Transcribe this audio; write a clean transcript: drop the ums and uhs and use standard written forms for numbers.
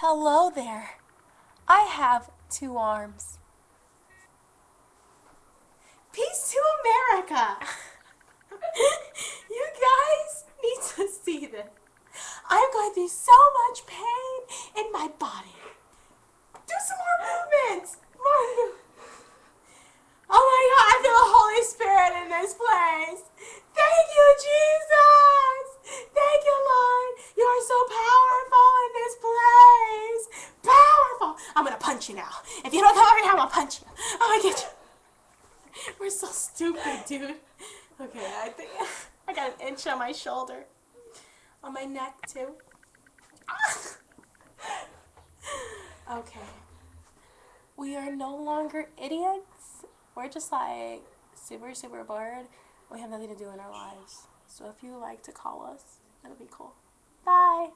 Hello there. I have two arms. Peace to America! You guys need to see this. I'm going through so much pain in my body. Do some more movements! Oh my God, I feel the Holy Spirit in this place. Thank you, Jesus! Thank you, Lord. You are so powerful in this place. Powerful. I'm going to punch you now. If you don't come over here, I'm going to punch you. I'm going to get you. We're so stupid, dude. Okay, I think I got an inch on my shoulder. On my neck, too. Okay. We are no longer idiots. We're just like super, super bored. We have nothing to do in our lives. So if you like to call us, that'll be cool. Bye.